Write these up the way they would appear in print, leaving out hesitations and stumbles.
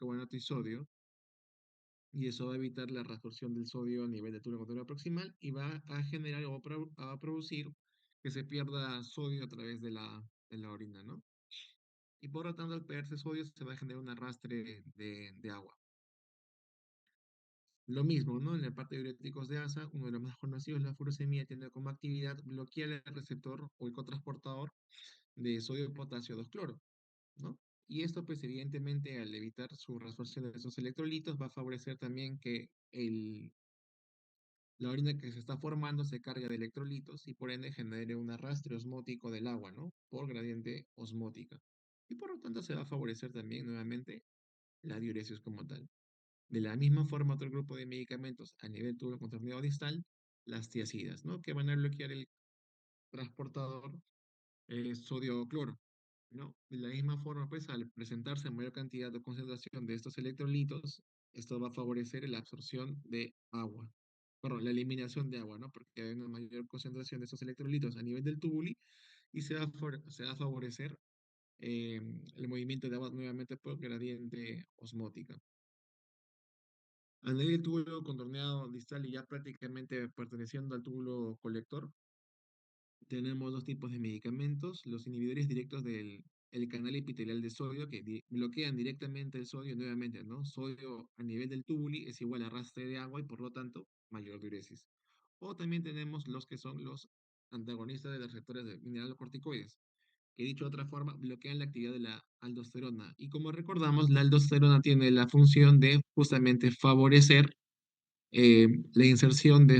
carbonato y sodio, y eso va a evitar la reabsorción del sodio a nivel de túnel contorno proximal y va a generar o a producir que se pierda sodio a través de la orina, ¿no? Y por lo tanto, al perderse sodio, se va a generar un arrastre de agua. Lo mismo, ¿no? En la parte de diuréticos de ASA, uno de los más conocidos, la furosemida, tiene como actividad bloquear el receptor o el cotransportador de sodio potasio 2 cloro, ¿no? Y esto, pues, evidentemente, al evitar su reabsorción de esos electrolitos, va a favorecer también que la orina que se está formando se carga de electrolitos y por ende genere un arrastre osmótico del agua, ¿no? Por gradiente osmótica. Y por lo tanto se va a favorecer también nuevamente la diuresis como tal. De la misma forma, otro grupo de medicamentos a nivel tubo contorneado distal, las tiacidas, ¿no? Que van a bloquear el transportador sodio-cloro, ¿no? De la misma forma, pues, al presentarse mayor cantidad o concentración de estos electrolitos, esto va a favorecer la absorción de agua, perdón, la eliminación de agua, ¿no? Porque hay una mayor concentración de estos electrolitos a nivel del tubuli y se va a favorecer el movimiento de agua nuevamente por gradiente osmótica. A nivel del túbulo contorneado distal y ya prácticamente perteneciendo al túbulo colector, tenemos dos tipos de medicamentos, los inhibidores directos del el canal epitelial de sodio, que bloquean directamente el sodio nuevamente, ¿no? Sodio a nivel del túbuli es igual a arrastre de agua y por lo tanto mayor diuresis. O también tenemos los que son los antagonistas de los receptores de mineralocorticoides, que dicho de otra forma, bloquean la actividad de la aldosterona. Y como recordamos, la aldosterona tiene la función de justamente favorecer la inserción de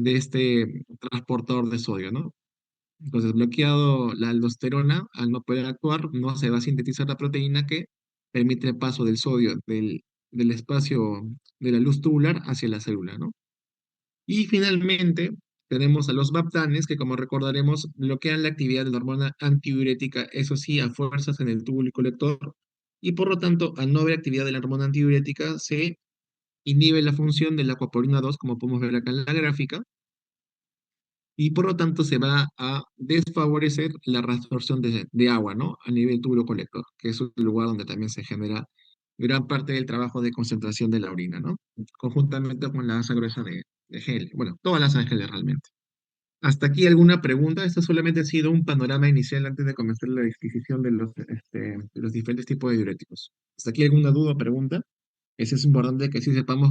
este transportador de sodio, ¿no? Entonces, bloqueado la aldosterona, al no poder actuar, no se va a sintetizar la proteína que permite el paso del sodio del espacio de la luz tubular hacia la célula, ¿no? Y finalmente, tenemos a los baptanes, que como recordaremos, bloquean la actividad de la hormona antidiurética, eso sí, a fuerzas en el túbulo colector, y por lo tanto, al no haber actividad de la hormona antidiurética, se inhibe la función de la aquaporina 2, como podemos ver acá en la gráfica, y por lo tanto se va a desfavorecer la reabsorción de agua, ¿no? A nivel túbulo colector, que es un lugar donde también se genera gran parte del trabajo de concentración de la orina, ¿no? Conjuntamente con la asa gruesa de gel, bueno, todas las asa geles realmente. ¿Hasta aquí alguna pregunta? Esto solamente ha sido un panorama inicial antes de comenzar la disquisición de los diferentes tipos de diuréticos. ¿Hasta aquí alguna duda o pregunta? Eso es importante que sí sepamos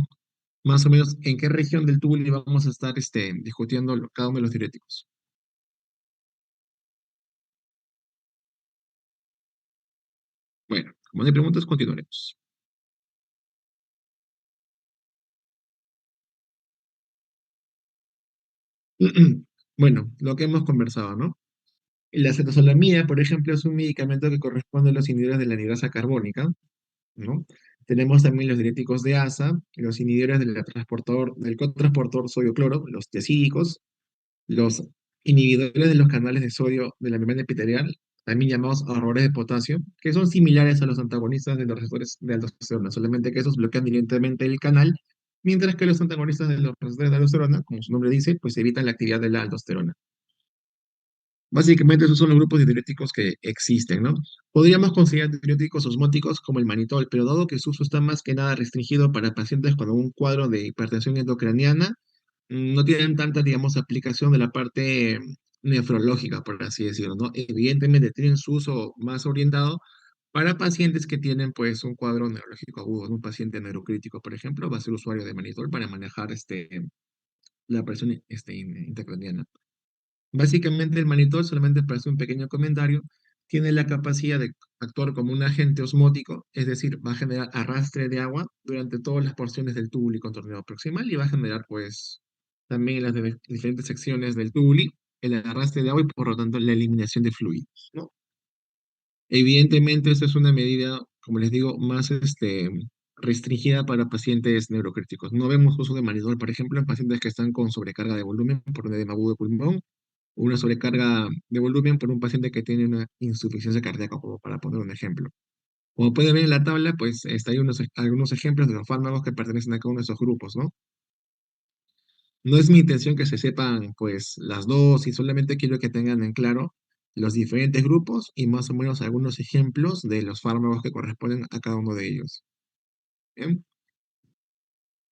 más o menos en qué región del túbulo vamos a estar discutiendo cada uno de los diuréticos. Bueno, como no hay preguntas, continuaremos. Bueno, lo que hemos conversado, ¿no? La acetazolamida, por ejemplo, es un medicamento que corresponde a los inhibidores de la anhidrasa carbónica, ¿no? Tenemos también los diuréticos de ASA, los inhibidores del cotransportador sodio-cloro, los tiacídicos, los inhibidores de los canales de sodio de la membrana epitelial, también llamados ahorradores de potasio, que son similares a los antagonistas de los receptores de aldosterona, solamente que esos bloquean directamente el canal, mientras que los antagonistas de los receptores de aldosterona, como su nombre dice, pues evitan la actividad de la aldosterona. Básicamente esos son los grupos de diuréticos que existen, ¿no? Podríamos considerar diuréticos osmóticos como el manitol, pero dado que su uso está más que nada restringido para pacientes con un cuadro de hipertensión endocraniana, no tienen tanta, digamos, aplicación de la parte nefrológica, por así decirlo, ¿no? Evidentemente tienen su uso más orientado para pacientes que tienen, pues, un cuadro neurológico agudo, ¿no? Un paciente neurocrítico, por ejemplo, va a ser usuario de manitol para manejar la presión intracraniana. Básicamente, el manitol, solamente para hacer un pequeño comentario, tiene la capacidad de actuar como un agente osmótico, es decir, va a generar arrastre de agua durante todas las porciones del túbulo y contorneo proximal y va a generar, pues, también en las diferentes secciones del túbulo el arrastre de agua y, por lo tanto, la eliminación de fluidos, ¿no? Evidentemente, esta es una medida, como les digo, más restringida para pacientes neurocríticos. No vemos uso de manitol, por ejemplo, en pacientes que están con sobrecarga de volumen por un edema agudo de pulmón una sobrecarga de volumen por un paciente que tiene una insuficiencia cardíaca, como para poner un ejemplo. Como pueden ver en la tabla, pues hay algunos ejemplos de los fármacos que pertenecen a cada uno de esos grupos, ¿no? No es mi intención que se sepan, pues, las dosis, solamente quiero que tengan en claro los diferentes grupos y más o menos algunos ejemplos de los fármacos que corresponden a cada uno de ellos. ¿Bien?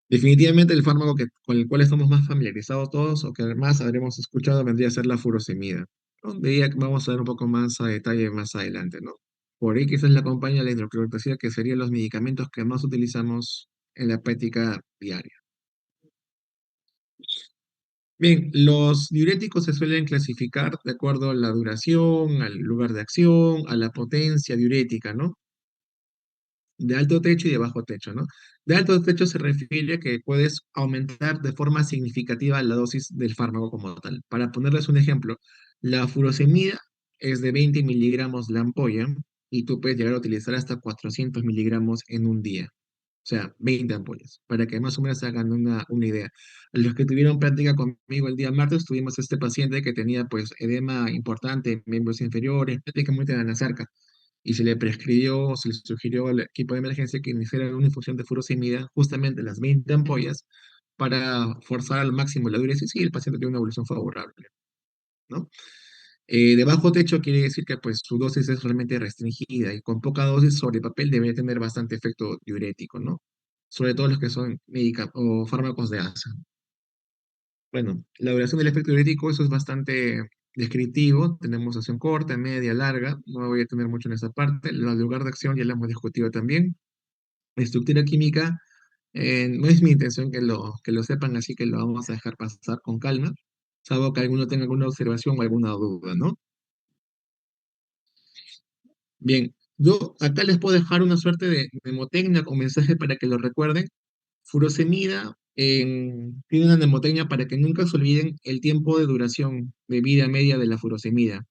Definitivamente el fármaco con el cual estamos más familiarizados todos o que además habremos escuchado vendría a ser la furosemida, ¿no? De ella vamos a ver un poco más a detalle más adelante, ¿no? Por ahí quizás la acompaña la hidroclorotiazida, que serían los medicamentos que más utilizamos en la práctica diaria. Bien, los diuréticos se suelen clasificar de acuerdo a la duración, al lugar de acción, a la potencia diurética, ¿no? De alto techo y de bajo techo, ¿no? De alto techo se refiere a que puedes aumentar de forma significativa la dosis del fármaco como tal. Para ponerles un ejemplo, la furosemida es de 20 miligramos la ampolla y tú puedes llegar a utilizar hasta 400 miligramos en un día. O sea, 20 ampollas, para que más o menos se hagan una idea. Los que tuvieron práctica conmigo el día martes, tuvimos este paciente que tenía pues edema importante en miembros inferiores, prácticamente en la cerca y se le prescribió, se le sugirió al equipo de emergencia que iniciara una infusión de furosemida, justamente las 20 ampollas, para forzar al máximo la diuresis y el paciente tiene una evolución favorable, ¿no? De bajo techo quiere decir que pues su dosis es realmente restringida y con poca dosis sobre papel debe tener bastante efecto diurético, ¿no? Sobre todo los que son o fármacos de ASA. Bueno, la duración del efecto diurético, eso es bastante descriptivo. Tenemos acción corta, media, larga. No voy a tener mucho en esa parte. El lugar de acción ya la hemos discutido también. La estructura química, no es mi intención que lo sepan, así que lo vamos a dejar pasar con calma, salvo que alguno tenga alguna observación o alguna duda, ¿no? Bien, yo acá les puedo dejar una suerte de mnemotecnia o mensaje para que lo recuerden. Furosemida tiene una mnemotecnia para que nunca se olviden el tiempo de duración de vida media de la furosemida.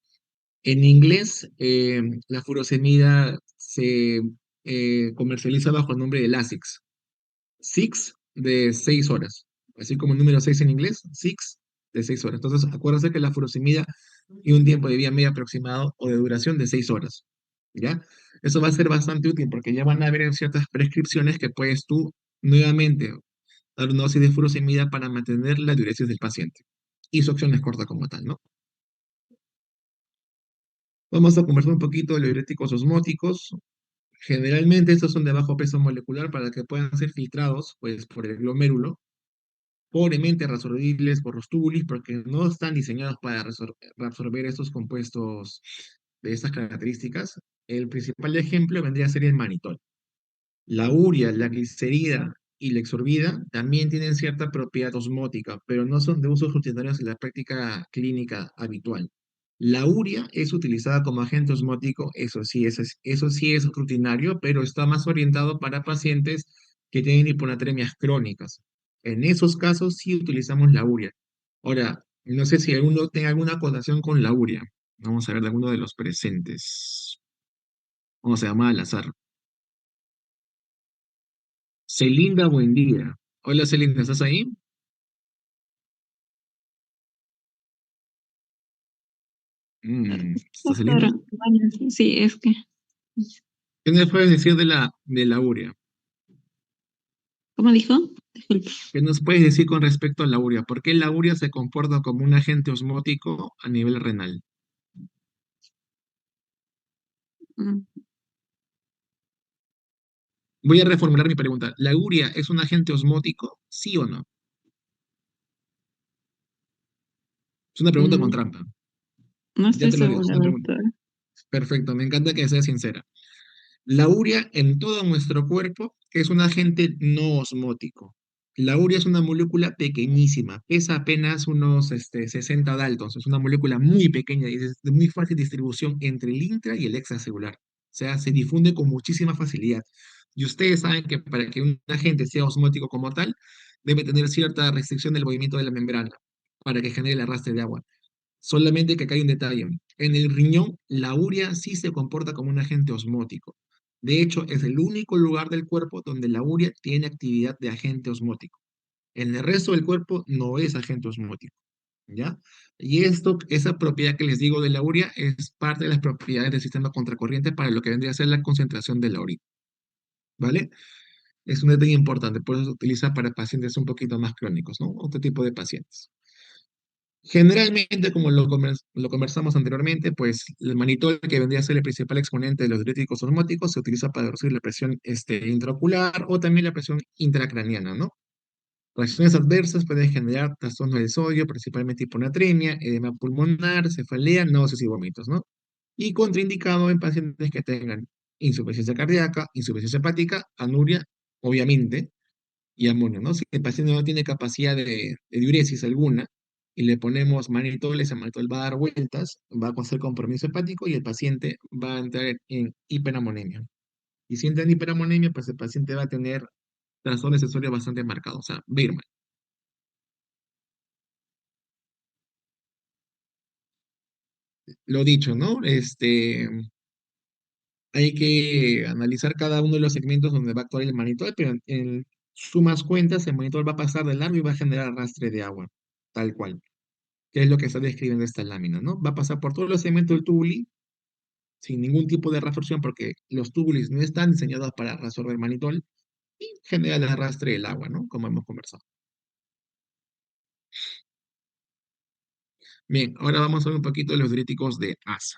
En inglés, la furosemida se comercializa bajo el nombre de Lasix. Six de 6 horas. Así como el número 6 en inglés, six de 6 horas. Entonces, acuérdense que la furosemida tiene un tiempo de vida media aproximado o de duración de 6 horas. ¿Ya? Eso va a ser bastante útil porque ya van a haber en ciertas prescripciones que puedes tú nuevamente dar una dosis de furosemida para mantener la diuresis del paciente. Y su acción es corta como tal, ¿no? Vamos a conversar un poquito de los diuréticos osmóticos. Generalmente estos son de bajo peso molecular para que puedan ser filtrados pues, por el glomérulo, pobremente reabsorbibles por los túbulos, porque no están diseñados para reabsorber estos compuestos de estas características. El principal ejemplo vendría a ser el manitol. La urea, la glicerida y la exorbida también tienen cierta propiedad osmótica, pero no son de usos rutinarios en la práctica clínica habitual. La urea es utilizada como agente osmótico, eso sí es rutinario, pero está más orientado para pacientes que tienen hiponatremias crónicas. En esos casos sí utilizamos la urea. Ahora, no sé si alguno tenga alguna acotación con la urea. Vamos a ver de alguno de los presentes. Vamos a llamar al azar. Celinda, buen día. Hola Celinda, ¿estás ahí? ¿Está Celinda? Doctora, bueno, sí, es que, ¿Qué nos puedes decir de la urea? ¿cómo dijo? Disculpe. ¿Qué nos puedes decir con respecto a la urea? ¿Por qué la urea se comporta como un agente osmótico a nivel renal? Mm, Voy a reformular mi pregunta. ¿La urea es un agente osmótico? ¿Sí o no? Es una pregunta con mm, trampa. no Ya estoy te lo digo, es segura, una pregunta. doctora. Perfecto, me encanta que seas sincera. La urea en todo nuestro cuerpo es un agente no osmótico. La urea es una molécula pequeñísima, pesa apenas unos 60 daltons, es una molécula muy pequeña y es de muy fácil distribución entre el intra y el extracelular. O sea, se difunde con muchísima facilidad. Y ustedes saben que para que un agente sea osmótico como tal, debe tener cierta restricción del movimiento de la membrana para que genere el arrastre de agua. Solamente que acá hay un detalle. En el riñón, la urea sí se comporta como un agente osmótico. De hecho, es el único lugar del cuerpo donde la urea tiene actividad de agente osmótico. En el resto del cuerpo no es agente osmótico, ¿ya? Y esa propiedad que les digo de la urea es parte de las propiedades del sistema contracorriente para lo que vendría a ser la concentración de la orina, ¿vale? Es un detalle importante, por eso se utiliza para pacientes un poquito más crónicos, ¿no? Otro tipo de pacientes. Generalmente, como lo conversamos anteriormente, pues el manitol, que vendría a ser el principal exponente de los diuréticos osmóticos, se utiliza para reducir la presión intraocular o también la presión intracraniana, ¿no? Reacciones adversas pueden generar trastorno del sodio, principalmente hiponatremia, edema pulmonar, cefalea, náuseas y vómitos, ¿no? Y contraindicado en pacientes que tengan insuficiencia cardíaca, insuficiencia hepática, anuria, obviamente, y amonio, ¿no? Si el paciente no tiene capacidad de diuresis alguna y le ponemos mannitol, ese mannitol va a dar vueltas, va a hacer compromiso hepático y el paciente va a entrar en hiperamonemia. Y si entra en hiperamonemia, pues el paciente va a tener trastorno sensorio bastante marcado, o sea, va. Lo dicho, ¿no? Hay que analizar cada uno de los segmentos donde va a actuar el monitor, pero en sumas cuentas, el monitor va a pasar de largo y va a generar arrastre de agua, tal cual, que es lo que está describiendo esta lámina, ¿no? Va a pasar por todos los segmentos del tubuli sin ningún tipo de reabsorción porque los túbulis no están diseñados para reabsorber manitol y genera el arrastre del agua, ¿no? Como hemos conversado. Bien, ahora vamos a ver un poquito de los diuréticos de ASA.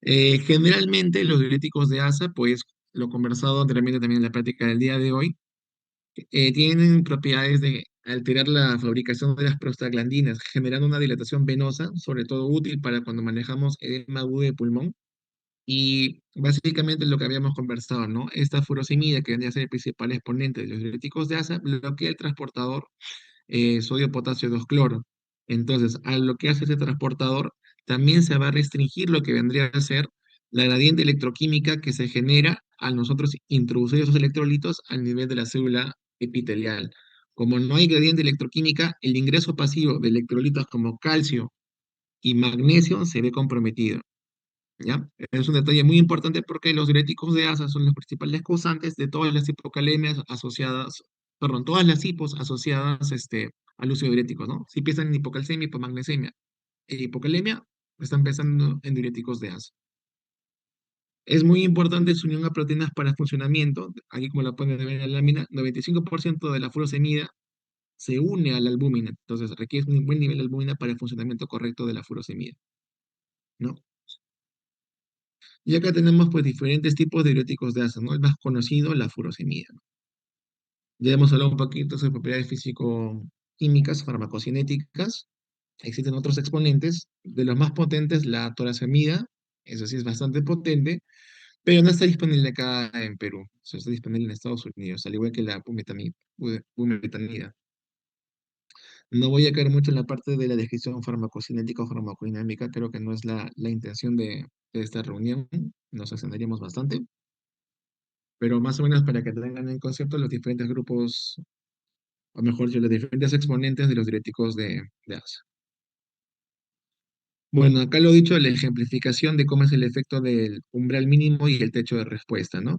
Generalmente los diuréticos de ASA, pues lo conversado anteriormente también en la práctica del día de hoy, tienen propiedades de alterar la fabricación de las prostaglandinas, generando una dilatación venosa, sobre todo útil para cuando manejamos edema agudo de pulmón. Y básicamente lo que habíamos conversado, ¿no? Esta furosemida, que vendría a ser el principal exponente de los diuréticos de ASA, bloquea el transportador sodio-potasio 2 cloro. Entonces, al bloquearse ese transportador, también se va a restringir lo que vendría a ser la gradiente electroquímica que se genera al nosotros introducir esos electrolitos al nivel de la célula epitelial. Como no hay gradiente electroquímica, el ingreso pasivo de electrolitos como calcio y magnesio se ve comprometido. ¿Ya? Es un detalle muy importante porque los diuréticos de ASA son los principales causantes de todas las hipocalemias asociadas, perdón, todas las hipos asociadas al uso de diuréticos, ¿no? Si piensan en hipocalcemia, hipomagnesemia e hipocalemia, están pensando en diuréticos de ASA. Es muy importante su unión a proteínas para funcionamiento. Aquí, como la pueden ver en la lámina, 95% de la furosemida se une a la albúmina. Entonces, requiere un buen nivel de albúmina para el funcionamiento correcto de la furosemida, ¿no? Y acá tenemos pues diferentes tipos de diuréticos de ASA, ¿no? El más conocido, la furosemida, ¿no? Ya hemos hablado un poquito sobre propiedades físico-químicas, farmacocinéticas. Existen otros exponentes. De los más potentes, la torazemida, eso sí es bastante potente, pero no está disponible acá en Perú. Eso está disponible en Estados Unidos, al igual que la bumetanida. No voy a caer mucho en la parte de la descripción farmacocinética o farmacodinámica, creo que no es la intención de esta reunión, nos extenderíamos bastante. Pero más o menos para que tengan en concepto los diferentes grupos, o mejor dicho, los diferentes exponentes de los diuréticos de ASA. Bueno, acá lo he dicho, la ejemplificación de cómo es el efecto del umbral mínimo y el techo de respuesta, ¿no?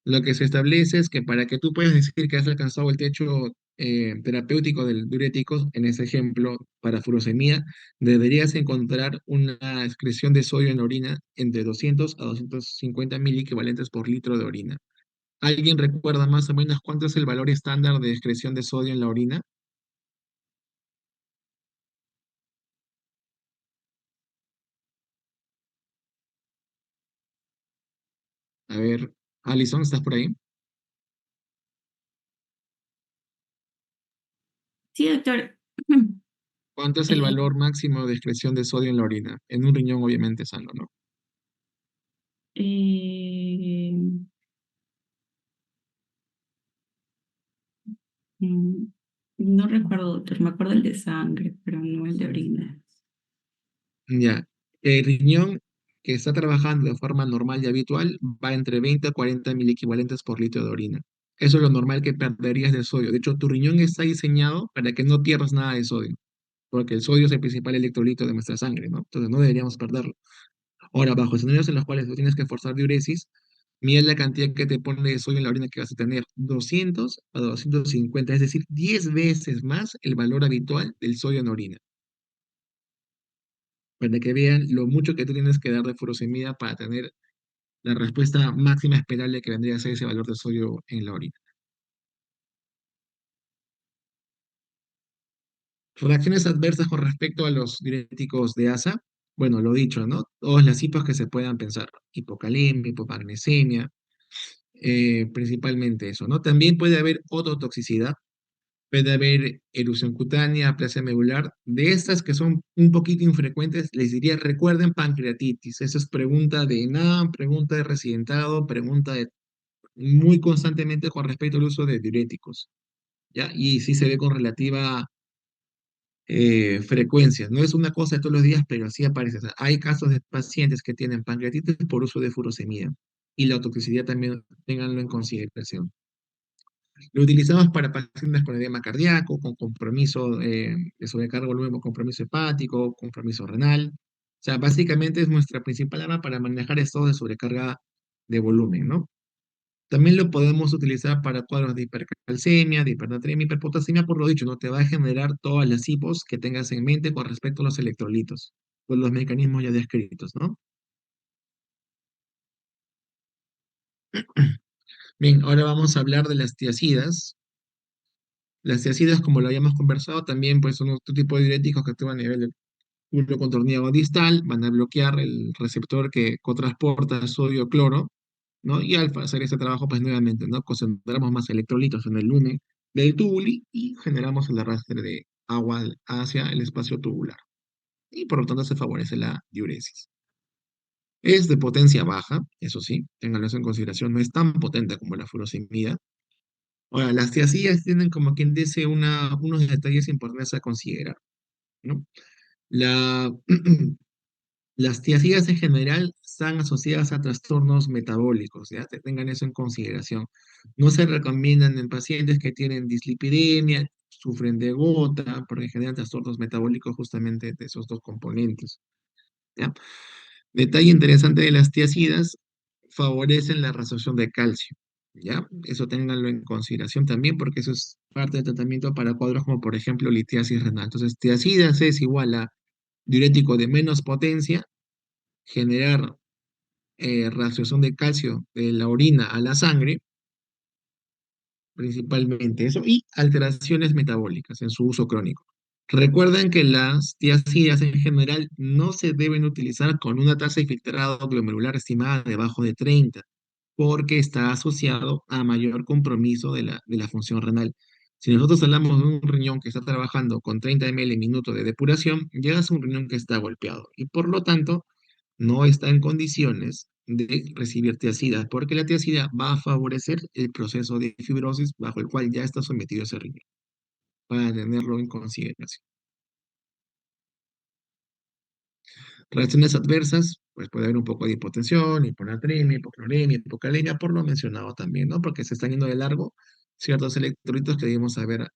Lo que se establece es que para que tú puedas decir que has alcanzado el techo terapéutico del diurético, en ese ejemplo, para furosemía, deberías encontrar una excreción de sodio en la orina entre 200 a 250 mil equivalentes por litro de orina. ¿Alguien recuerda más o menos cuánto es el valor estándar de excreción de sodio en la orina? A ver, Alison, ¿estás por ahí? Sí, doctor. ¿Cuánto es el Eh, valor máximo de excreción de sodio en la orina? En un riñón obviamente sano, ¿no? eh, mm, no recuerdo, doctor. Me acuerdo el de sangre, pero no el de orina. Ya. El riñón que está trabajando de forma normal y habitual va entre 20 a 40 mil equivalentes por litro de orina. Eso es lo normal que perderías de sodio. De hecho, tu riñón está diseñado para que no pierdas nada de sodio, porque el sodio es el principal electrolito de nuestra sangre, ¿no? Entonces no deberíamos perderlo. Ahora, bajo escenarios en los cuales tú tienes que forzar diuresis, mira la cantidad que te pone de sodio en la orina que vas a tener, 200 a 250, es decir, 10 veces más el valor habitual del sodio en la orina, para que vean lo mucho que tú tienes que dar de furosemida para tener la respuesta máxima esperable que vendría a ser ese valor de sodio en la orina. Reacciones adversas con respecto a los diuréticos de ASA. Bueno, lo dicho, ¿no? Todas las hipas que se puedan pensar. Hipocalemia, hipomagnesemia, principalmente eso, ¿no? También puede haber ototoxicidad, puede haber erupción cutánea, aplasia medular. De estas que son un poquito infrecuentes, les diría, recuerden pancreatitis. Esa es pregunta de ENAM, pregunta de residentado, pregunta de muy constantemente con respecto al uso de diuréticos, ¿ya? Y sí se ve con relativa frecuencia. No es una cosa de todos los días, pero sí aparece. O sea, hay casos de pacientes que tienen pancreatitis por uso de furosemida. Y la toxicidad también, ténganlo en consideración. Lo utilizamos para pacientes con edema cardíaco, con compromiso de sobrecarga volumen, compromiso hepático, compromiso renal. O sea, básicamente es nuestra principal arma para manejar estados de sobrecarga de volumen, ¿no? También lo podemos utilizar para cuadros de hipercalcemia, de hipernatremia, hiperpotasemia, por lo dicho, no te va a generar todas las hipos que tengas en mente con respecto a los electrolitos, por los mecanismos ya descritos, ¿no? Bien, ahora vamos a hablar de las tiacidas. Las tiacidas, como lo habíamos conversado, también pues, son otro tipo de diuréticos que actúan a nivel del túbulo contorneado distal, van a bloquear el receptor que cotransporta sodio-cloro, ¿no? Y al hacer ese trabajo, pues nuevamente, ¿no? Concentramos más electrolitos en el lumen del tubuli y generamos el arrastre de agua hacia el espacio tubular. Y por lo tanto se favorece la diuresis. Es de potencia baja, eso sí, ténganlo eso en consideración, no es tan potente como la furosemida. Ahora, las tiacidas tienen como quien dice unos detalles importantes a considerar, ¿no? La, Las tiacidas en general están asociadas a trastornos metabólicos, ya tengan eso en consideración. No se recomiendan en pacientes que tienen dislipidemia, sufren de gota, porque generan trastornos metabólicos justamente de esos dos componentes, ¿ya? Detalle interesante de las tiacidas, favorecen la resorción de calcio, ¿ya? Eso ténganlo en consideración también, porque eso es parte del tratamiento para cuadros como, por ejemplo, litiasis renal. Entonces, tiacidas es igual a diurético de menos potencia, generar reabsorción de calcio de la orina a la sangre, principalmente eso, y alteraciones metabólicas en su uso crónico. Recuerden que las tiacidas en general no se deben utilizar con una tasa de filtrado glomerular estimada debajo de 30, porque está asociado a mayor compromiso de la función renal. Si nosotros hablamos de un riñón que está trabajando con 30 ml minuto de depuración, ya es un riñón que está golpeado y por lo tanto no está en condiciones de recibir tiacidas, porque la tiacida va a favorecer el proceso de fibrosis bajo el cual ya está sometido ese riñón, para tenerlo en consideración. Reacciones adversas, pues puede haber un poco de hipotensión, hiponatremia, hipocloремia, hipocalemia, por lo mencionado también, ¿no? Porque se están yendo de largo ciertos electrolitos que debemos haber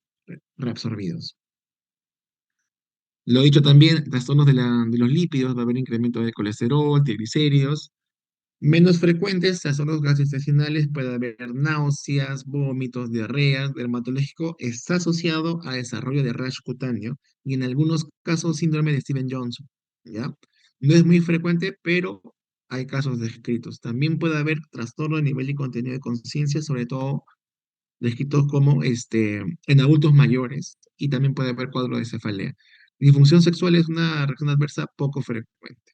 reabsorbidos. Lo dicho también, trastornos de los lípidos, va a haber incremento de colesterol, triglicéridos. Menos frecuentes, trastornos gastrointestinales, puede haber náuseas, vómitos, diarrea. Dermatológico está asociado a desarrollo de rash cutáneo y en algunos casos síndrome de Steven-Johnson, ¿ya? No es muy frecuente, pero hay casos descritos. También puede haber trastorno de nivel y contenido de conciencia, sobre todo descritos como en adultos mayores, y también puede haber cuadro de cefalea. Disfunción sexual es una reacción adversa poco frecuente,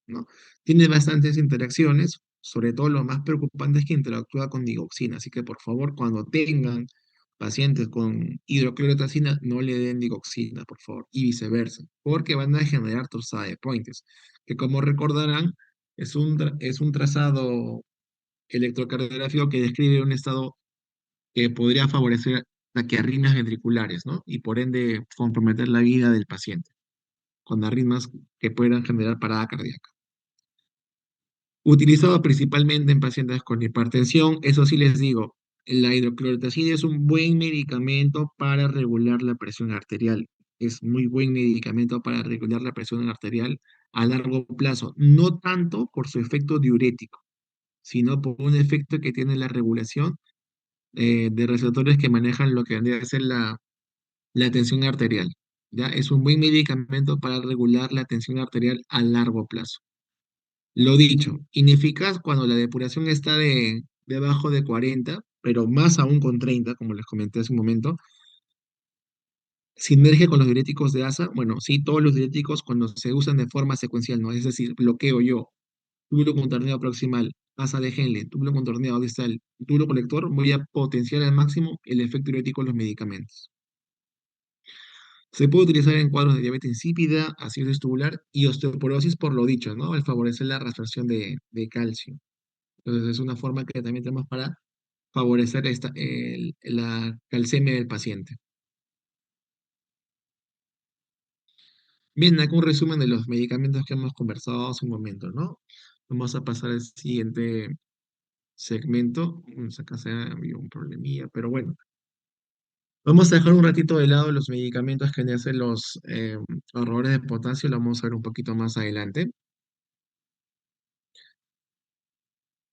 ¿no? Tiene bastantes interacciones, sobre todo lo más preocupante es que interactúa con digoxina, así que por favor, cuando tengan pacientes con hidroclorotiazina, no le den digoxina, por favor, y viceversa, porque van a generar torsada de Pointes, que como recordarán, es un trazado electrocardiográfico que describe un estado que podría favorecer taquiarritmias ventriculares, ¿no? Y por ende comprometer la vida del paciente, con arritmias que puedan generar parada cardíaca. Utilizado principalmente en pacientes con hipertensión, eso sí les digo, la hidroclorotiazida es un buen medicamento para regular la presión arterial. Es muy buen medicamento para regular la presión arterial a largo plazo, no tanto por su efecto diurético, sino por un efecto que tiene la regulación de receptores que manejan lo que vendría a ser la tensión arterial. ¿Ya? Es un buen medicamento para regular la tensión arterial a largo plazo. Lo dicho, ineficaz cuando la depuración está debajo de 40, pero más aún con 30, como les comenté hace un momento, Sinergia con los diuréticos de asa, bueno, sí, todos los diuréticos cuando se usan de forma secuencial, ¿no? Es decir, bloqueo yo, túbulo con torneo proximal, asa de Henle, túbulo con torneo distal, túbulo colector, voy a potenciar al máximo el efecto diurético de los medicamentos. Se puede utilizar en cuadros de diabetes insípida, acidosis tubular y osteoporosis por lo dicho, ¿no? Al favorecer la reabsorción de calcio. Entonces es una forma que también tenemos para favorecer la calcemia del paciente. Bien, acá un resumen de los medicamentos que hemos conversado hace un momento, ¿no? Vamos a pasar al siguiente segmento. Acá se ha habido un problemilla, pero bueno. Vamos a dejar un ratito de lado los medicamentos que hacen los ahorradores de potasio, lo vamos a ver un poquito más adelante.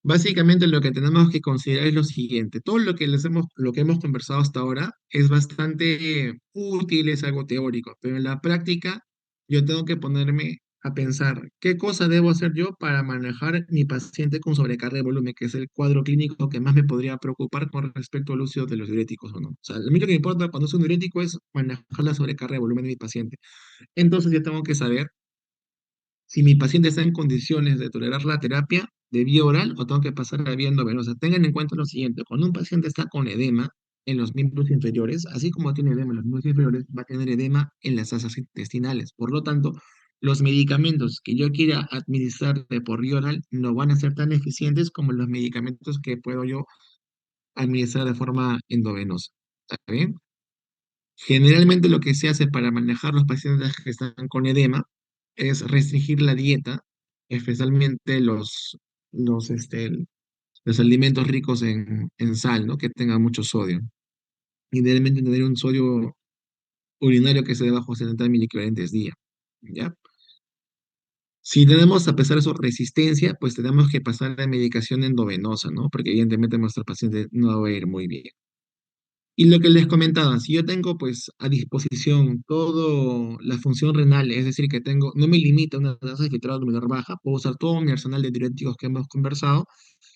Básicamente lo que tenemos que considerar es lo siguiente. Todo lo que hemos conversado hasta ahora es bastante útil, es algo teórico, pero en la práctica yo tengo que ponerme a pensar qué cosa debo hacer yo para manejar mi paciente con sobrecarga de volumen, que es el cuadro clínico que más me podría preocupar con respecto al uso de los diuréticos o no. O sea, a mí lo que me importa cuando uso un diurético es manejar la sobrecarga de volumen de mi paciente. Entonces yo tengo que saber si mi paciente está en condiciones de tolerar la terapia de vía oral o tengo que pasar a vía endovenosa. Tengan en cuenta lo siguiente, cuando un paciente está con edema en los miembros inferiores, así como tiene edema en los miembros inferiores, va a tener edema en las asas intestinales. Por lo tanto, los medicamentos que yo quiera administrar de por vía oral no van a ser tan eficientes como los medicamentos que puedo yo administrar de forma endovenosa. ¿Está bien? Generalmente lo que se hace para manejar los pacientes que están con edema es restringir la dieta, especialmente los alimentos ricos en sal, ¿no? Que tengan mucho sodio. Idealmente tener un sodio urinario que sea de bajo 70 miliequivalentes día, ¿ya? Si tenemos, a pesar de eso, resistencia, pues tenemos que pasar a medicación endovenosa, ¿no? Porque evidentemente nuestro paciente no va a ir muy bien. Y lo que les comentaba, si yo tengo pues a disposición toda la función renal, es decir, que tengo, no me limita a una tasa de filtrado glomerular baja, puedo usar todo mi arsenal de diuréticos que hemos conversado,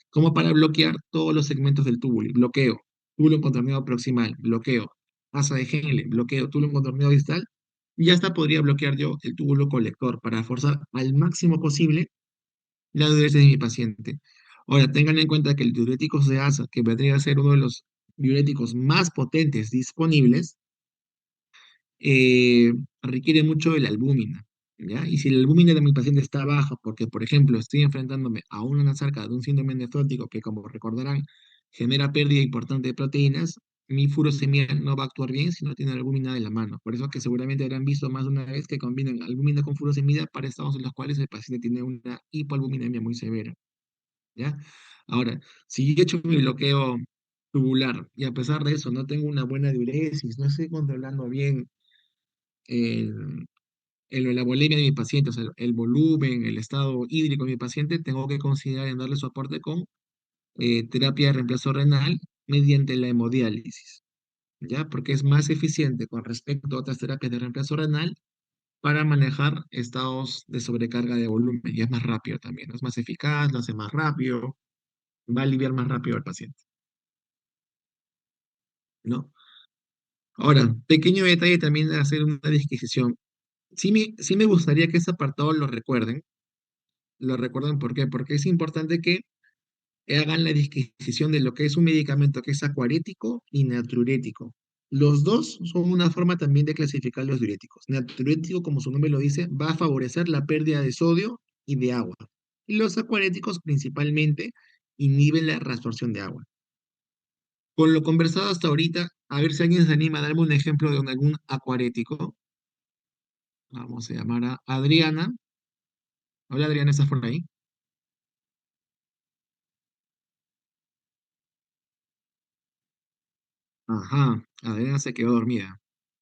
como para bloquear todos los segmentos del túbulo. Bloqueo, túbulo contorneado proximal, bloqueo, asa de Henle, bloqueo, túbulo contorneado distal, y hasta podría bloquear yo el túbulo colector para forzar al máximo posible la diuresis de mi paciente. Ahora, tengan en cuenta que el diurético de asa, que vendría a ser uno de los diuréticos más potentes disponibles, eh, requiere mucho de la albúmina, ¿ya? Y si la albúmina de mi paciente está baja, porque, por ejemplo, estoy enfrentándome a una nasarca de un síndrome nefrótico que, como recordarán, genera pérdida importante de proteínas, mi furosemia no va a actuar bien si no tiene albúmina de la mano. Por eso que seguramente habrán visto más de una vez que combinan albúmina con furosemida para estados en los cuales el paciente tiene una hipoalbuminemia muy severa, ¿ya? Ahora, si yo he hecho mi bloqueo tubular y a pesar de eso no tengo una buena diuresis, no estoy controlando bien el, la volemia de mi paciente, o sea, el volumen, el estado hídrico de mi paciente, tengo que considerar en darle soporte con terapia de reemplazo renal mediante la hemodiálisis, ¿ya? Porque es más eficiente con respecto a otras terapias de reemplazo renal para manejar estados de sobrecarga de volumen y es más rápido también, ¿no? Es más eficaz, lo hace más rápido, va a aliviar más rápido al paciente, ¿no? Ahora, pequeño detalle también de hacer una disquisición. Sí me gustaría que ese apartado lo recuerden, ¿por qué? Porque es importante que hagan la disquisición de lo que es un medicamento que es acuarético y natriurético. Los dos son una forma también de clasificar los diuréticos. Natriurético, como su nombre lo dice, va a favorecer la pérdida de sodio y de agua. Y los acuaréticos principalmente inhiben la reabsorción de agua. Con lo conversado hasta ahorita, a ver si alguien se anima a darme un ejemplo de algún acuarético. Vamos a llamar a Adriana. Hola Adriana, ¿estás por ahí? Ajá, Adriana se quedó dormida.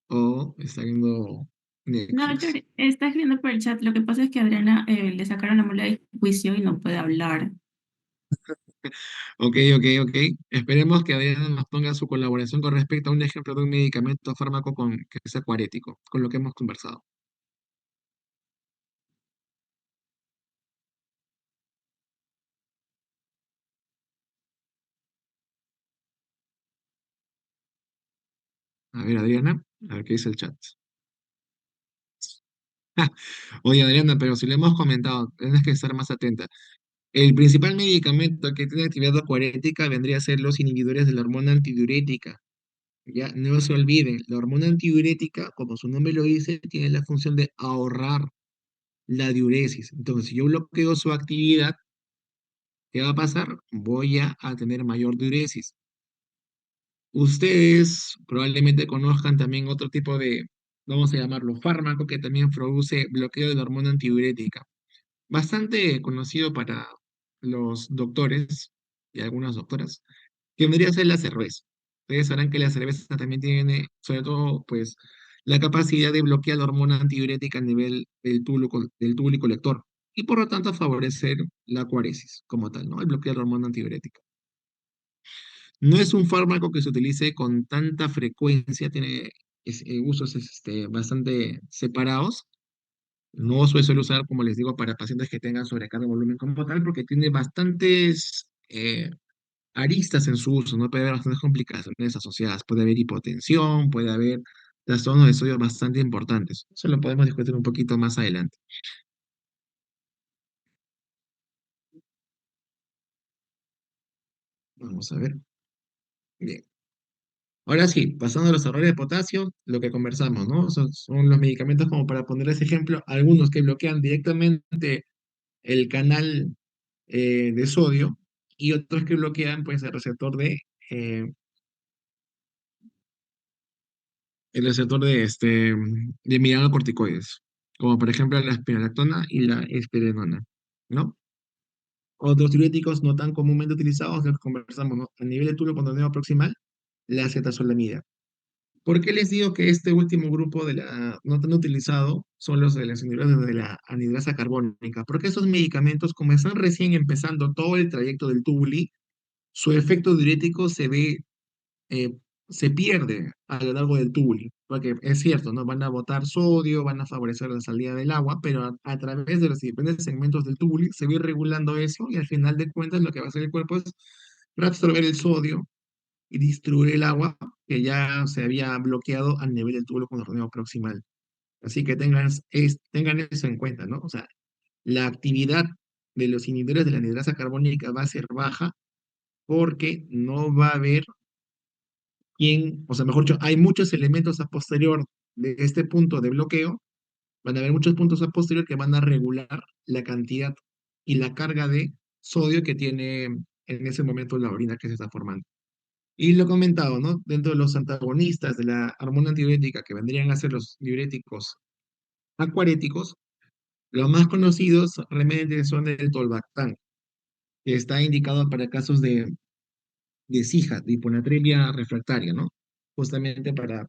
O está viendo No, Netflix. está escribiendo por el chat. Lo que pasa es que a Adriana le sacaron la mula de juicio y no puede hablar. Ok. Esperemos que Adriana nos ponga su colaboración con respecto a un ejemplo de un medicamento o fármaco que sea acuarético, con lo que hemos conversado. A ver, Adriana. A ver qué dice el chat. Oye, Adriana, pero si le hemos comentado, tienes que estar más atenta. El principal medicamento que tiene actividad acuarética vendría a ser los inhibidores de la hormona antidiurética. Ya, no se olviden, la hormona antidiurética, como su nombre lo dice, tiene la función de ahorrar la diuresis. Entonces, si yo bloqueo su actividad, ¿qué va a pasar? Voy a tener mayor diuresis. Ustedes probablemente conozcan también otro tipo de, vamos a llamarlo, fármaco que también produce bloqueo de la hormona antidiurética. Bastante conocido para los doctores y algunas doctoras, que vendría a ser la cerveza. Ustedes sabrán que la cerveza también tiene, sobre todo, pues, la capacidad de bloquear la hormona antidiurética a nivel del túbulo colector y por lo tanto favorecer la cuaresis como tal, ¿no? El bloqueo de la hormona antidiurética. No es un fármaco que se utilice con tanta frecuencia, tiene usos bastante separados. No se suele usar, como les digo, para pacientes que tengan sobrecarga de volumen como tal, porque tiene bastantes aristas en su uso, ¿no? Puede haber bastantes complicaciones asociadas. Puede haber hipotensión, puede haber trastornos de sodio bastante importantes. Eso lo podemos discutir un poquito más adelante. Vamos a ver. Bien. Ahora sí, pasando a los errores de potasio, lo que conversamos, ¿no? Son los medicamentos como para poner ese ejemplo, algunos que bloquean directamente el canal de sodio y otros que bloquean pues eh, el receptor de mineralocorticoides, como por ejemplo la espironolactona y la esplenona, ¿no? Otros diuréticos no tan comúnmente utilizados, los que conversamos, ¿no? A nivel de túbulo contorneo proximal, la acetazolamida. ¿Por qué les digo que este último grupo de la no tan utilizado son los de las inhibidores de la anhidrasa carbónica? Porque esos medicamentos, como están recién empezando todo el trayecto del tubuli, su efecto diurético eh, se pierde a lo largo del tubuli. Porque es cierto, ¿no? Van a botar sodio, van a favorecer la salida del agua, pero a través de los diferentes segmentos del tubuli se va a ir regulando eso y al final de cuentas lo que va a hacer el cuerpo es reabsorber el sodio y distribuir el agua que ya se había bloqueado al nivel del túbulo contorneo proximal. Así que tengan eso en cuenta, ¿no? O sea, la actividad de los inhibidores de la anhidrasa carbónica va a ser baja porque no va a haber o sea, mejor dicho, hay muchos elementos a posterior de este punto de bloqueo, van a haber muchos puntos a posterior que van a regular la cantidad y la carga de sodio que tiene en ese momento la orina que se está formando. Y lo comentado, ¿no? Dentro de los antagonistas de la hormona antidiurética, que vendrían a ser los diuréticos acuaréticos, los más conocidos realmente son el tolvaptan, que está indicado para casos de SIJA, de hiponatremia refractaria, ¿no? Justamente para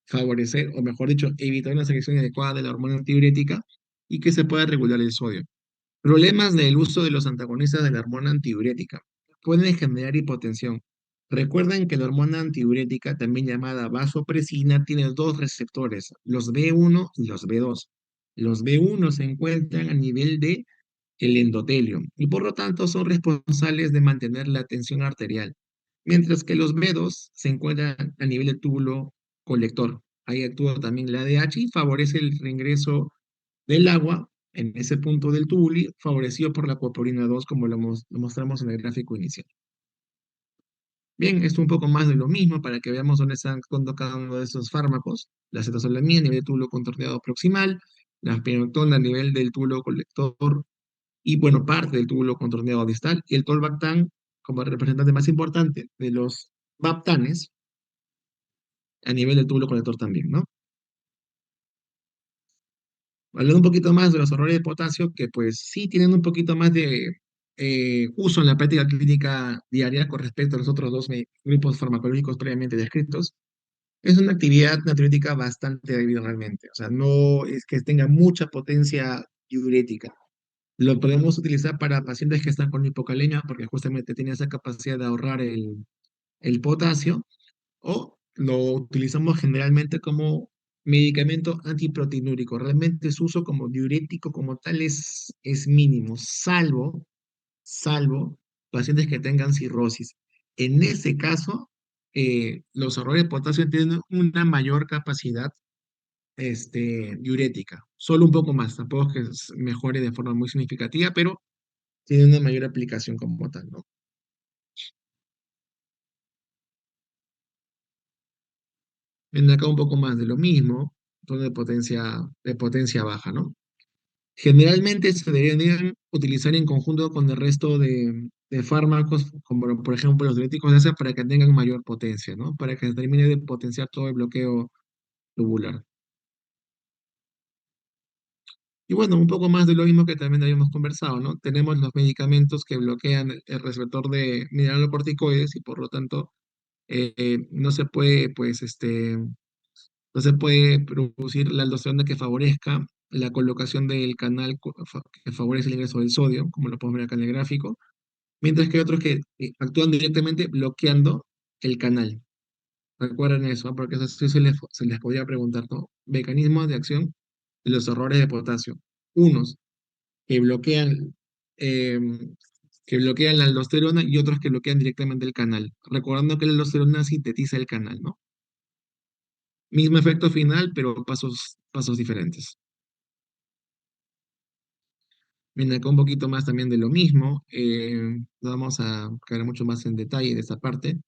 favorecer, o mejor dicho, evitar una secreción adecuada de la hormona antidiurética y que se pueda regular el sodio. Problemas del uso de los antagonistas de la hormona antidiurética. Pueden generar hipotensión. Recuerden que la hormona antidiurética, también llamada vasopresina, tiene dos receptores, los B1 y los B2. Los B1 se encuentran a nivel de el endotelio y por lo tanto son responsables de mantener la tensión arterial, mientras que los B2 se encuentran a nivel del túbulo colector. Ahí actúa también la ADH y favorece el reingreso del agua en ese punto del tubuli, favorecido por la acuaporina 2, como lo mostramos en el gráfico inicial. Bien, esto un poco más de lo mismo para que veamos dónde están actuando cada uno de esos fármacos. La acetazolamina a nivel del túbulo contorneado proximal, la spironolactona a nivel del túbulo colector y, bueno, parte del túbulo contorneado distal, y el tolvaptan como el representante más importante de los baptanes a nivel del túbulo colector también, ¿no? Hablando un poquito más de los errores de potasio, que pues sí tienen un poquito más de uso en la práctica clínica diaria con respecto a los otros dos grupos farmacológicos previamente descritos, es una actividad natriurética bastante débil realmente. O sea, no es que tenga mucha potencia diurética. Lo podemos utilizar para pacientes que están con hipocalemia porque justamente tiene esa capacidad de ahorrar el potasio, o lo utilizamos generalmente como medicamento antiproteinúrico. Realmente su uso como diurético como tal es mínimo, salvo pacientes que tengan cirrosis. En ese caso, los ahorradores de potasio tienen una mayor capacidad diurética, solo un poco más, tampoco es que mejore de forma muy significativa, pero tiene una mayor aplicación como tal, ¿no? En acá un poco más de lo mismo, son de potencia baja, ¿no? Generalmente se deberían utilizar en conjunto con el resto de fármacos, como por ejemplo los diuréticos de asa, para que tengan mayor potencia, ¿no? Para que se termine de potenciar todo el bloqueo tubular. Y bueno, un poco más de lo mismo que también habíamos conversado, ¿no? Tenemos los medicamentos que bloquean el receptor de mineralocorticoides y por lo tanto no se puede, pues, no se puede producir la aldosterona que favorezca la colocación del canal que favorece el ingreso del sodio, como lo podemos ver acá en el gráfico, mientras que hay otros que actúan directamente bloqueando el canal. Recuerden eso, ¿no? Porque eso sí se les podría preguntar, ¿no? Mecanismos de acción de los errores de potasio. Unos que bloquean, eh, que bloquean la aldosterona y otros que bloquean directamente el canal. Recordando que la aldosterona sintetiza el canal, ¿no? Mismo efecto final, pero pasos diferentes. Bien, acá un poquito más también de lo mismo. No vamos a caer mucho más en detalle de esta parte.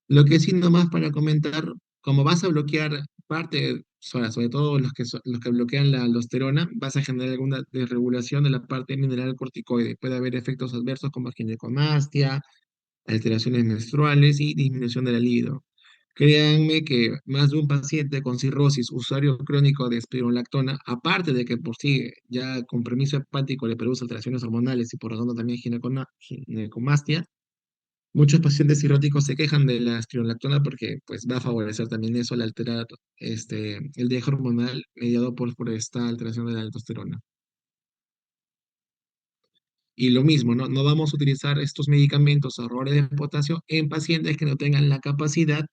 Lo que sí nomás para comentar, como vas a bloquear parte, sobre todo los que bloquean la aldosterona, vas a generar alguna desregulación de la parte mineral corticoide. Puede haber efectos adversos como ginecomastia, alteraciones menstruales y disminución de la libido. Créanme que más de un paciente con cirrosis, usuario crónico de espirulactona, aparte de que por sí ya con permiso hepático le produce alteraciones hormonales y por lo tanto también ginecomastia, muchos pacientes cirróticos se quejan de la espirulactona porque pues va a favorecer también eso al alterar el dejo hormonal mediado por esta alteración de la aldosterona. Y lo mismo, ¿no? No vamos a utilizar estos medicamentos ahorradores de potasio en pacientes que no tengan la capacidad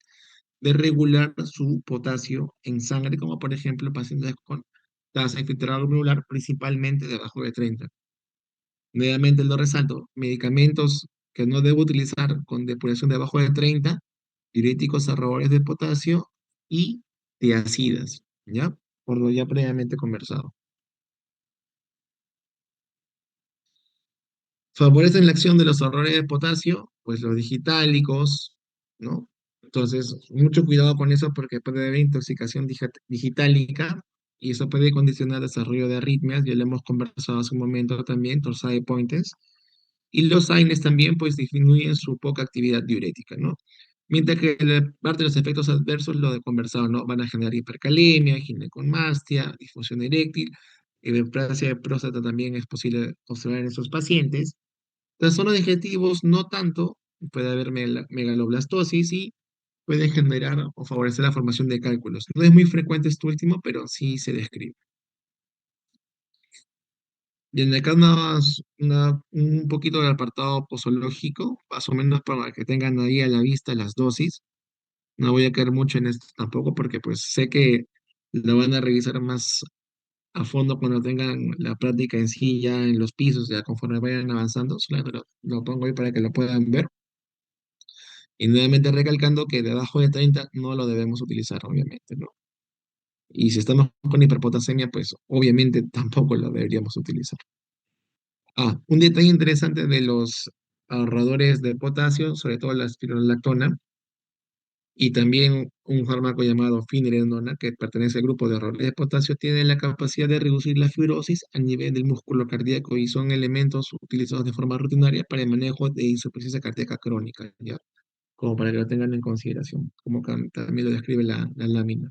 de regular su potasio en sangre, como por ejemplo pacientes con tasa de filtrado glomerular principalmente debajo de 30. Nuevamente lo resalto, medicamentos que no debo utilizar con depuración debajo de 30, diuréticos ahorradores de potasio y tiacidas, ¿ya? Por lo ya previamente conversado. Favorecen la acción de los ahorradores de potasio, pues los digitálicos, ¿no? Entonces, mucho cuidado con eso porque puede haber intoxicación digitálica y eso puede condicionar el desarrollo de arritmias, ya lo hemos conversado hace un momento también, torsade pointes, y los AINES también pues disminuyen su poca actividad diurética, ¿no? Mientras que la parte de los efectos adversos, lo de conversado, ¿no? Van a generar hipercalemia, ginecomastia, disfunción eréctil, hiperplasia de próstata también es posible observar en esos pacientes. Las zonas de objetivos no tanto, puede haber megaloblastosis y puede generar o favorecer la formación de cálculos. No es muy frecuente esto último, pero sí se describe. Y en acá un poquito del apartado posológico, más o menos para que tengan ahí a la vista las dosis. No voy a caer mucho en esto tampoco porque pues sé que lo van a revisar más a fondo cuando tengan la práctica en sí ya en los pisos, ya conforme vayan avanzando. Solamente lo pongo ahí para que lo puedan ver. Y nuevamente recalcando que debajo de 30 no lo debemos utilizar, obviamente, ¿no? Y si estamos con hiperpotasemia, pues obviamente tampoco lo deberíamos utilizar. Un detalle interesante de los ahorradores de potasio, sobre todo la espirulactona, y también un fármaco llamado finerenona, que pertenece al grupo de ahorradores de potasio, tiene la capacidad de reducir la fibrosis a nivel del músculo cardíaco y son elementos utilizados de forma rutinaria para el manejo de insuficiencia cardíaca crónica, ¿ya? Como para que lo tengan en consideración, como también lo describe la lámina.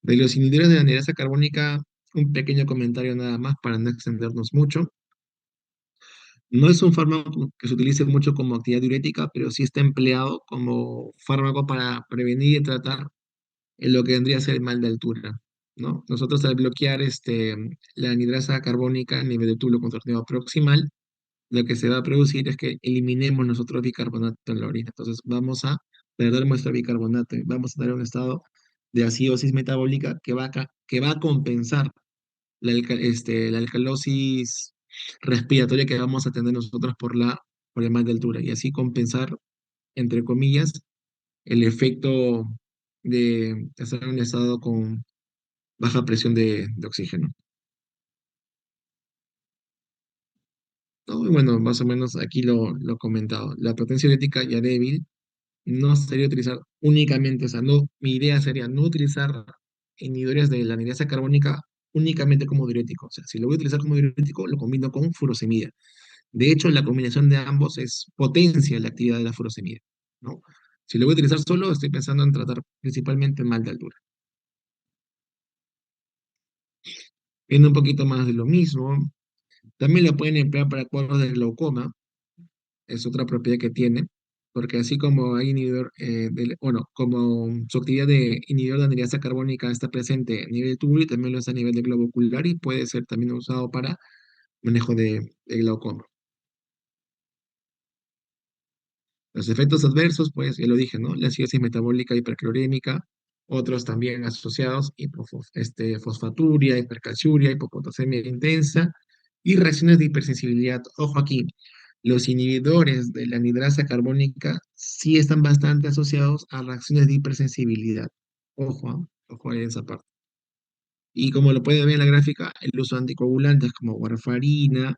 De los inhibidores de la anhidrasa carbónica, un pequeño comentario nada más para no extendernos mucho. No es un fármaco que se utilice mucho como actividad diurética, pero sí está empleado como fármaco para prevenir y tratar lo que vendría a ser el mal de altura, ¿no? Nosotros al bloquear la anhidrasa carbónica a nivel del túbulo contractilo proximal, lo que se va a producir es que eliminemos nosotros bicarbonato en la orina. Entonces vamos a perder nuestro bicarbonato y vamos a tener un estado de acidosis metabólica que va a compensar la alcalosis respiratoria que vamos a tener nosotros por por el mal de altura y así compensar, entre comillas, el efecto de estar en un estado con baja presión de oxígeno. ¿No? Y bueno, más o menos aquí lo he comentado. La potencia eléctrica ya débil no sería utilizar únicamente, o sea, no, mi idea sería no utilizar inhibidores de la anhidrasa carbónica únicamente como diurético. O sea, si lo voy a utilizar como diurético, lo combino con furosemida. De hecho, la combinación de ambos es potencia la actividad de la furosemida, ¿no? Si lo voy a utilizar solo, estoy pensando en tratar principalmente mal de altura. Viendo un poquito más de lo mismo, también la pueden emplear para cuadros de glaucoma, es otra propiedad que tiene, porque así como hay inhibidor, bueno, como su actividad de inhibidor de anhidrasa carbónica está presente a nivel tubular y también lo es a nivel de globo ocular y puede ser también usado para manejo de glaucoma. Los efectos adversos, pues ya lo dije, ¿no? La acidosis metabólica hiperclorémica, otros también asociados, fosfaturia, hipercalciuria, hipopotasemia intensa y reacciones de hipersensibilidad. Ojo aquí, los inhibidores de la anhidrasa carbónica sí están bastante asociados a reacciones de hipersensibilidad. Ojo, ojo en esa parte. Y como lo pueden ver en la gráfica, el uso de anticoagulantes como warfarina,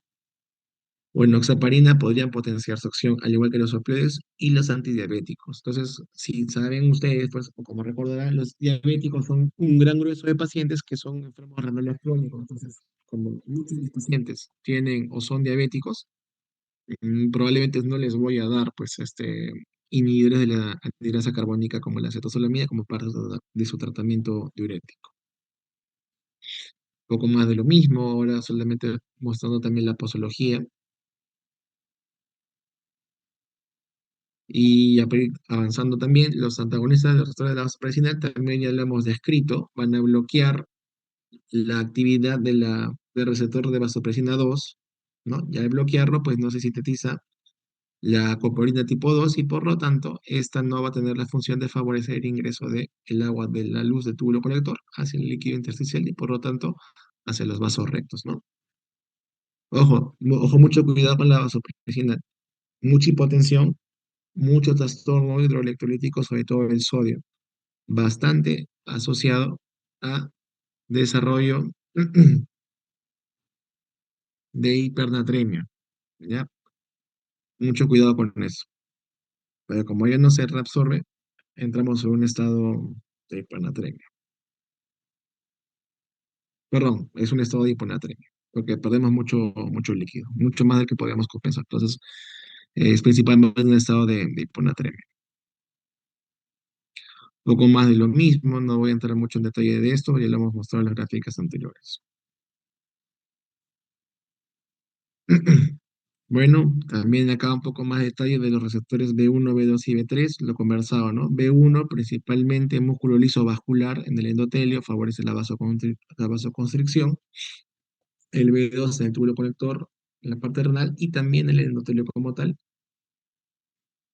o enoxaparina podrían potenciar su acción, al igual que los opioides y los antidiabéticos. Entonces, si saben ustedes, pues, o como recordarán, los diabéticos son un gran grueso de pacientes que son enfermos renales crónicos. Entonces, como muchos de los pacientes tienen o son diabéticos, probablemente no les voy a dar, pues, inhibidores de la anhidrasa carbónica como la acetazolamida como parte de su tratamiento diurético. Poco más de lo mismo, ahora solamente mostrando también la posología. Y ya para ir avanzando también, los antagonistas del receptor de la vasopresina también ya lo hemos descrito, van a bloquear la actividad del receptor de vasopresina 2, ¿no? Ya al bloquearlo, pues no se sintetiza la coporina tipo 2 y por lo tanto, esta no va a tener la función de favorecer el ingreso del agua de la luz del túbulo colector hacia el líquido intersticial y por lo tanto hacia los vasos rectos, ¿no? Ojo, ojo, mucho cuidado con la vasopresina, mucha hipotensión, mucho trastorno hidroelectrolítico, sobre todo el sodio, bastante asociado a desarrollo de hipernatremia, ¿ya? Mucho cuidado con eso. Pero como ya no se reabsorbe, entramos en un estado de hipernatremia. Perdón, es un estado de hiponatremia, porque perdemos mucho líquido, mucho más del que podríamos compensar. Entonces, es principalmente un estado de hiponatremia. Poco más de lo mismo, no voy a entrar mucho en detalle de esto, ya lo hemos mostrado en las gráficas anteriores. Bueno, también acá un poco más detalle de los receptores B1, B2 y B3, lo conversaba, ¿no? B1, principalmente músculo liso vascular en el endotelio, favorece la vasoconstricción. El B2 en el túbulo conector en la parte renal y también el endotelio como tal.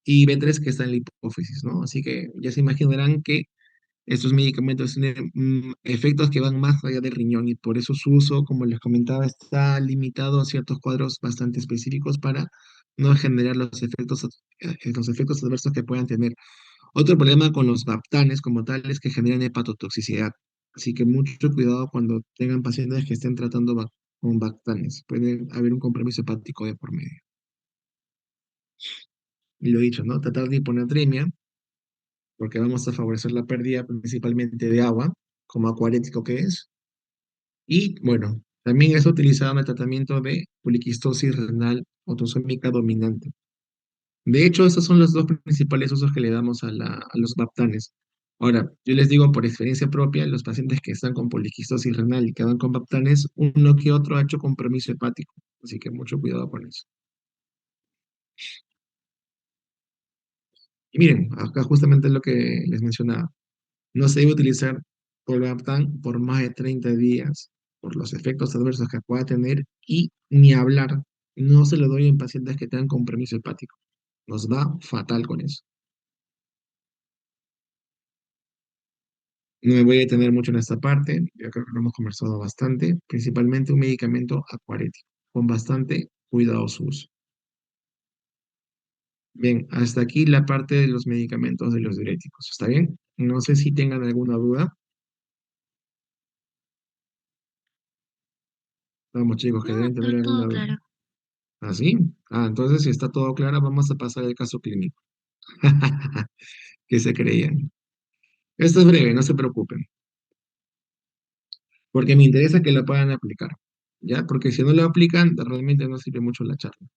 Y B3 que está en la hipófisis, ¿no? Así que ya se imaginarán que estos medicamentos tienen efectos que van más allá del riñón y por eso su uso, como les comentaba, está limitado a ciertos cuadros bastante específicos para no generar los efectos adversos que puedan tener. Otro problema con los baptanes como tal es que generan hepatotoxicidad. Así que mucho cuidado cuando tengan pacientes que estén tratando con baptanes. Puede haber un compromiso hepático de por medio. Y lo he dicho, ¿no? Tratar de hiponatremia porque vamos a favorecer la pérdida principalmente de agua, como acuarético que es. Y bueno, también es utilizado en el tratamiento de poliquistosis renal autosómica dominante. De hecho, estos son los dos principales usos que le damos a los baptanes. Ahora, yo les digo por experiencia propia, los pacientes que están con poliquistosis renal y que van con baptanes, uno que otro ha hecho compromiso hepático. Así que mucho cuidado con eso. Y miren, acá justamente lo que les mencionaba. No se debe utilizar Tolvaptan por más de 30 días por los efectos adversos que pueda tener y ni hablar. No se lo doy en pacientes que tengan compromiso hepático. Nos va fatal con eso. No me voy a detener mucho en esta parte. Yo creo que lo hemos conversado bastante. Principalmente un medicamento acuarético con bastante cuidado su uso. Bien, hasta aquí la parte de los medicamentos de los diuréticos. ¿Está bien? No sé si tengan alguna duda. Vamos, chicos, que No, deben tener alguna todo duda. claro. ¿Ah, sí? Ah, entonces, si está todo claro, vamos a pasar al caso clínico. ¿Qué se creían? Esto es breve, no se preocupen, porque me interesa que lo puedan aplicar, ¿ya? Porque si no lo aplican, realmente no sirve mucho la charla.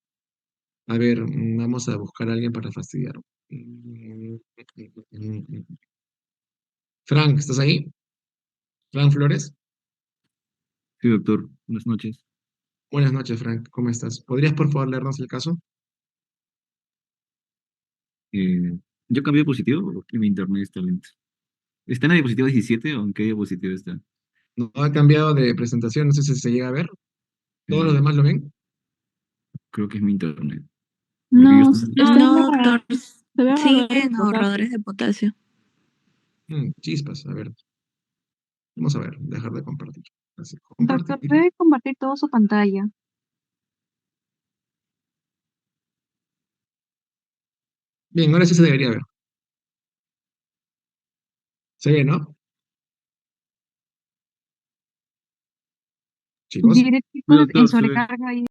A ver, vamos a buscar a alguien para fastidiar. Mm, Frank, ¿estás ahí? Frank Flores. Sí, doctor. Buenas noches. Buenas noches, Frank. ¿Cómo estás? ¿Podrías, por favor, leernos el caso? Eh, ¿Yo cambié de dispositivo porque mi internet está lento? ¿Está en la diapositiva 17 o en qué diapositiva está? No ha cambiado de presentación, no sé si se llega a ver. ¿Todos los Eh, demás lo ven? Creo que es mi internet. Porque yo No, estoy... está en No, doctor, se ven sigue ahorradores de en potasio. ahorradores de potasio. Chispas, a ver. Vamos a ver, dejar de compartir. Así, Doctor, compartir. debe compartir toda su pantalla. Bien, ahora sí se debería ver. ¿Se ve, no? Chicos. Sí, Diuréticos en doctor, se ve. sobrecarga y